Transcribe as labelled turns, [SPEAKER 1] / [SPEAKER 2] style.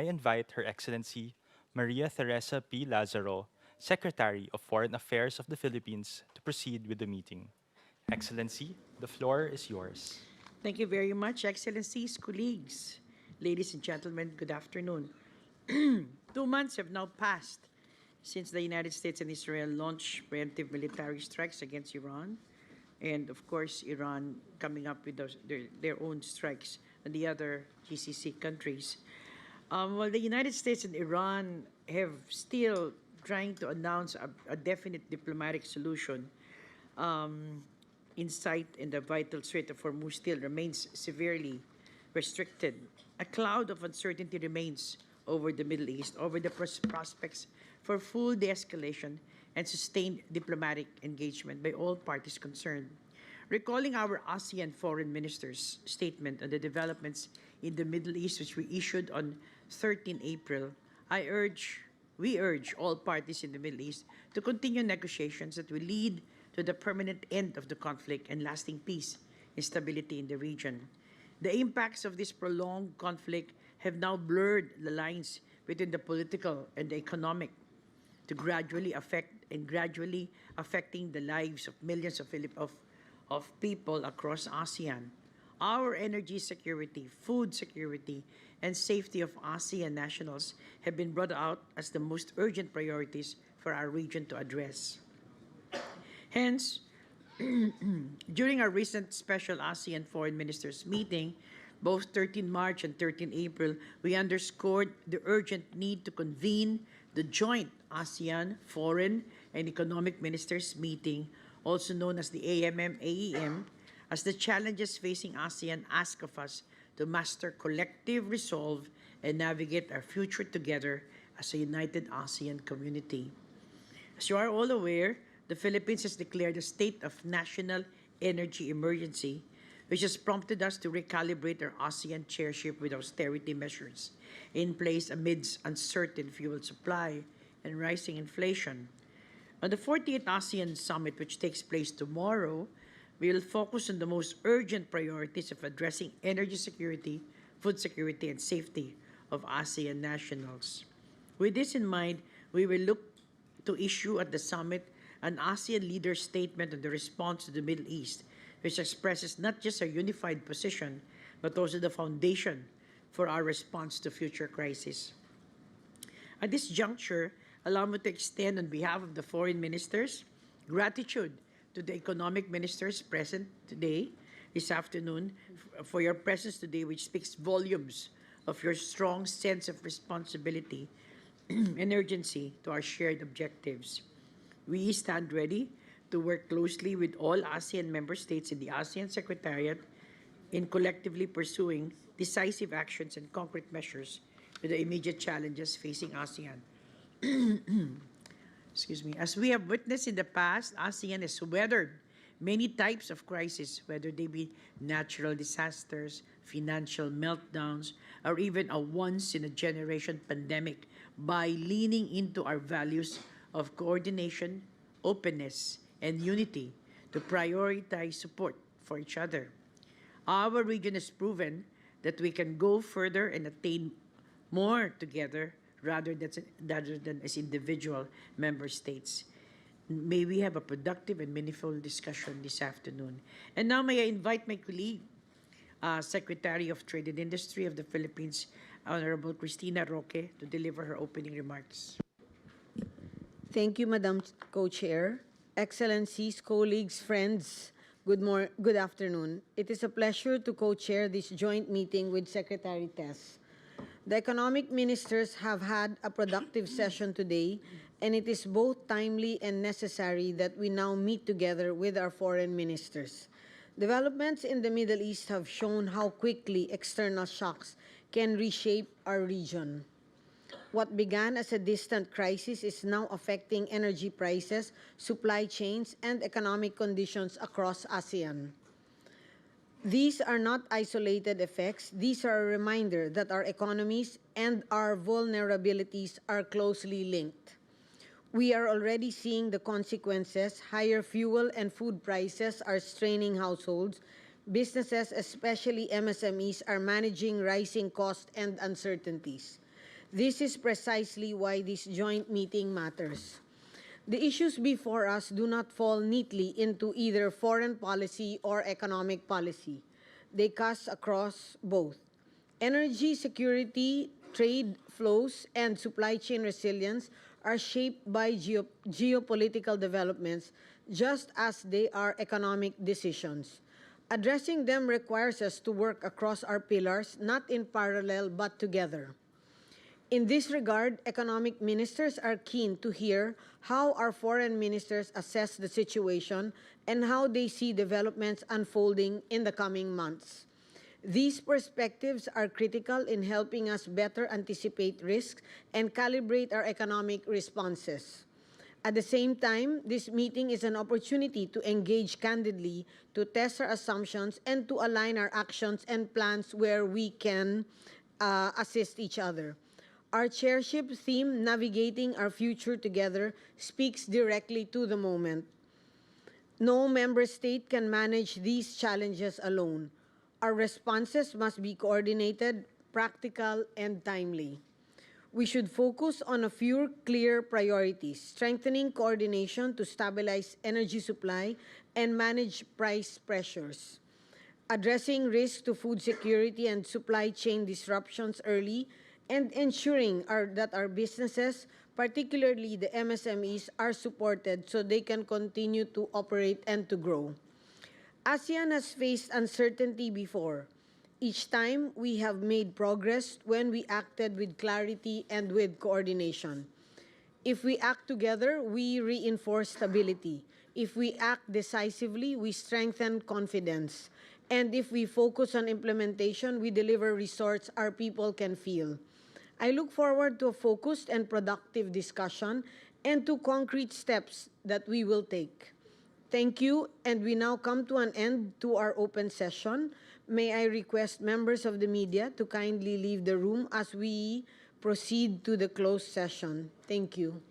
[SPEAKER 1] I invite Her Excellency Maria Teresa P. Lazaro, Secretary of Foreign Affairs of the Philippines, to proceed with the meeting. Excellency, the floor is yours.
[SPEAKER 2] Thank you very much, Excellencies, colleagues. Ladies and gentlemen, good afternoon. 2 months have now passed since the United States and Israel launched preemptive military strikes against Iran. And of course, Iran coming up with their own strikes on the other GCC countries. While the United States and Iran have still trying to announce a definite diplomatic solution, in sight and the vital Strait of Hormuz still remains severely restricted. A cloud of uncertainty remains over the Middle East, over the prospects for full de-escalation and sustained diplomatic engagement by all parties concerned. Recalling our ASEAN foreign ministers' statement on the developments in the Middle East, which we issued on 13 April, we urge all parties in the Middle East to continue negotiations that will lead to the permanent end of the conflict and lasting peace and stability in the region. The impacts of this prolonged conflict have now blurred the lines between the political and the economic to gradually affecting the lives of millions of people across ASEAN. Our energy security, food security, and safety of ASEAN nationals have been brought out as the most urgent priorities for our region to address. Hence, during our recent special ASEAN Foreign Ministers meeting, both 13 March and 13 April, we underscored the urgent need to convene the joint ASEAN Foreign and Economic Ministers meeting, also known as the AMM-AEM, as the challenges facing ASEAN ask of us to master collective resolve and navigate our future together as a united ASEAN community. As you are all aware, the Philippines has declared a state of national energy emergency, which has prompted us to recalibrate our ASEAN chairship with austerity measures in place amidst uncertain fuel supply and rising inflation. On the 48th ASEAN Summit, which takes place tomorrow, we will focus on the most urgent priorities of addressing energy security, food security, and safety of ASEAN nationals. With this in mind, we will look to issue at the summit an ASEAN leader statement on the response to the Middle East, which expresses not just our unified position, but also the foundation for our response to future crises. At this juncture, allow me to extend on behalf of the foreign ministers gratitude to the economic ministers present today, this afternoon, for your presence today, which speaks volumes of your strong sense of responsibility and urgency to our shared objectives. We stand ready to work closely with all ASEAN member states in the ASEAN Secretariat in collectively pursuing decisive actions and concrete measures to the immediate challenges facing ASEAN. Excuse me. As we have witnessed in the past, ASEAN has weathered many types of crises, whether they be natural disasters, financial meltdowns, or even a once-in-a-generation pandemic by leaning into our values of coordination, openness, and unity to prioritize support for each other. Our region has proven that we can go further and attain more together rather than as individual member states. May we have a productive and meaningful discussion this afternoon. And now may I invite my colleague, Secretary of Trade and Industry of the Philippines, Honorable Cristina Roque, to deliver her opening remarks.
[SPEAKER 3] Thank you, Madam Co-Chair. Excellencies, colleagues, friends, good afternoon. It is a pleasure to co-chair this joint meeting with Secretary Tess. The economic ministers have had a productive session today, and it is both timely and necessary that we now meet together with our foreign ministers. Developments in the Middle East have shown how quickly external shocks can reshape our region. What began as a distant crisis is now affecting energy prices, supply chains, and economic conditions across ASEAN. These are not isolated effects. These are a reminder that our economies and our vulnerabilities are closely linked. We are already seeing the consequences. Higher fuel and food prices are straining households. Businesses, especially MSMEs, are managing rising costs and uncertainties. This is precisely why this joint meeting matters. The issues before us do not fall neatly into either foreign policy or economic policy. They cut across both. Energy security, trade flows, and supply chain resilience are shaped by geopolitical developments just as they are economic decisions. Addressing them requires us to work across our pillars, not in parallel but together. In this regard, economic ministers are keen to hear how our foreign ministers assess the situation and how they see developments unfolding in the coming months. These perspectives are critical in helping us better anticipate risks and calibrate our economic responses. At the same time, this meeting is an opportunity to engage candidly, to test our assumptions, and to align our actions and plans where we can assist each other. Our chairship theme, Navigating Our Future Together, speaks directly to the moment. No member state can manage these challenges alone. Our responses must be coordinated, practical, and timely. We should focus on a few clear priorities: strengthening coordination to stabilize energy supply and manage price pressures, addressing risks to food security and supply chain disruptions early, and ensuring that our businesses, particularly the MSMEs, are supported so they can continue to operate and to grow. ASEAN has faced uncertainty before. Each time, we have made progress when we acted with clarity and with coordination. If we act together, we reinforce stability. If we act decisively, we strengthen confidence. And if we focus on implementation, we deliver results our people can feel. I look forward to a focused and productive discussion and to concrete steps that we will take. Thank you, and we now come to an end to our open session. May I request members of the media to kindly leave the room as we proceed to the closed session. Thank you.